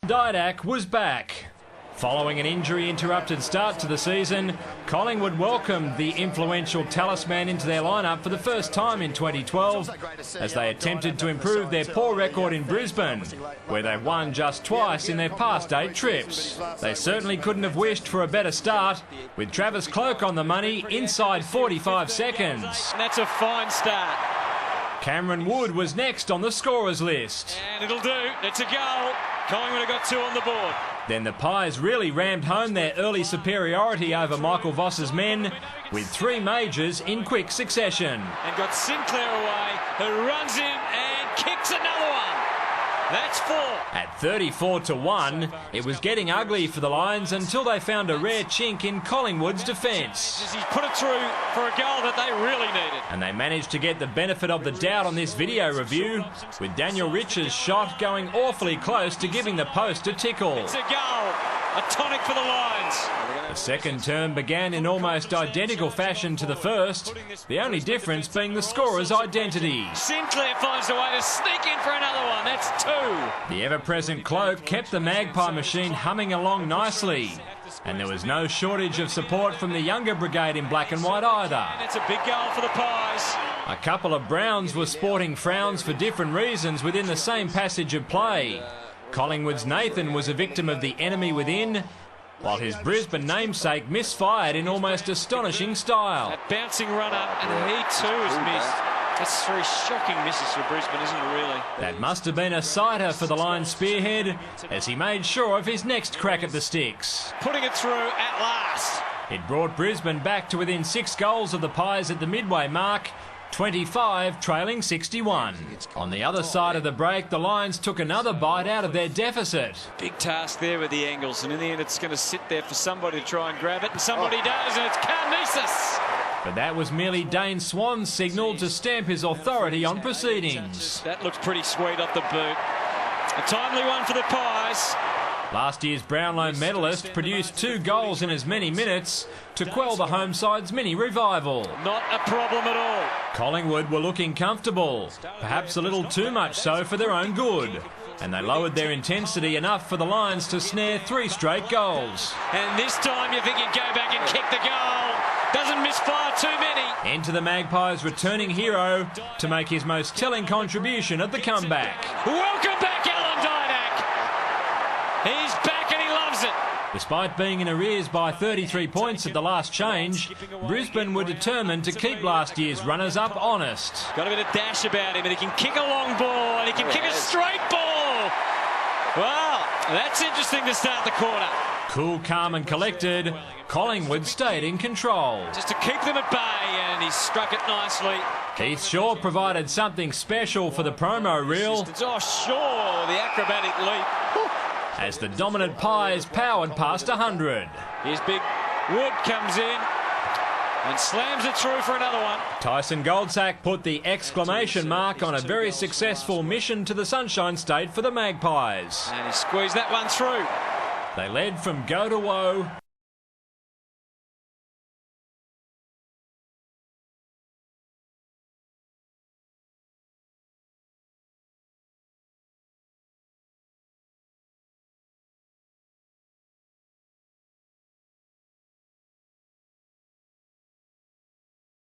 Didak was back. Following an injury-interrupted start to the season, Collingwood welcomed the influential talisman into their lineup for the first time in 2012 as they attempted to improve their poor record in Brisbane, where they've won just twice in their past 8 trips. They certainly couldn't have wished for a better start, with Travis Cloke on the money inside 45 seconds. That's a fine start. Cameron Wood was next on the scorers list. And it'll do. It's a goal. Collingwood have got 2 on the board. Then the Pies really rammed home their early superiority over Michael Voss's men with 3 majors in quick succession. And got Sinclair away, who runs in and kicks another one. That's 4. At 34-1, it was getting ugly for the Lions until they found a rare chink in Collingwood's defence. He's put it through for a goal that they really needed. And they managed to get the benefit of the doubt on this video review, with Daniel Rich's shot going awfully close to giving the post a tickle. It's a goal, a tonic for the Lions. The second term began in almost identical fashion to the first, the only difference being the scorer's identity. Sinclair finds a way to sneak in for another one. That's 2. The ever-present Cloke kept the Magpie machine humming along nicely, and there was no shortage of support from the younger brigade in black and white either. And it's a big goal for the Pies. A couple of Browns were sporting frowns for different reasons within the same passage of play. Collingwood's Nathan was a victim of the enemy within, while his Brisbane namesake misfired in almost astonishing style. That bouncing run up, and he too has missed. That's 3 shocking misses for Brisbane, isn't it, really? That must have been a sighter for the Lions spearhead as he made sure of his next crack at the sticks. Putting it through at last. It brought Brisbane back to within 6 goals of the Pies at the midway mark, 25 trailing 61. On the other side of the break, the Lions took another bite out of their deficit. Big task there with the angles, and in the end it's going to sit there for somebody to try and grab it, and somebody does, and it's Carnesis. But that was merely Dane Swan's signal to stamp his authority on proceedings. That looks pretty sweet off the boot. A timely one for the Pies. Last year's Brownlow medalist produced 2 goals in as many minutes to quell the home side's mini revival. Not a problem at all. Collingwood were looking comfortable, perhaps a little too much so for their own good, and they lowered their intensity enough for the Lions to snare 3 straight goals. And this time you think he'd go back and kick the goal. Doesn't misfire too many. Enter the Magpies' returning hero to make his most telling contribution at the comeback. Welcome back, Alan Didak. He's back and he loves it. Despite being in arrears by 33 points at the last change, Brisbane were determined to keep last year's runners-up honest. Got a bit of dash about him, and he can kick a long ball, and he can kick a straight ball. Wow, that's interesting to start the quarter. Cool, calm and collected, Collingwood stayed in control. Just to keep them at bay, and he struck it nicely. Keith Shaw provided something special for the promo reel. Oh, Shaw, the acrobatic leap. As the dominant Pies powered past 100. Here's big Wood comes in and slams it through for another one. Tyson Goldsack put the exclamation mark on a very successful mission to the Sunshine State for the Magpies. And he squeezed that one through. They led from go to woe.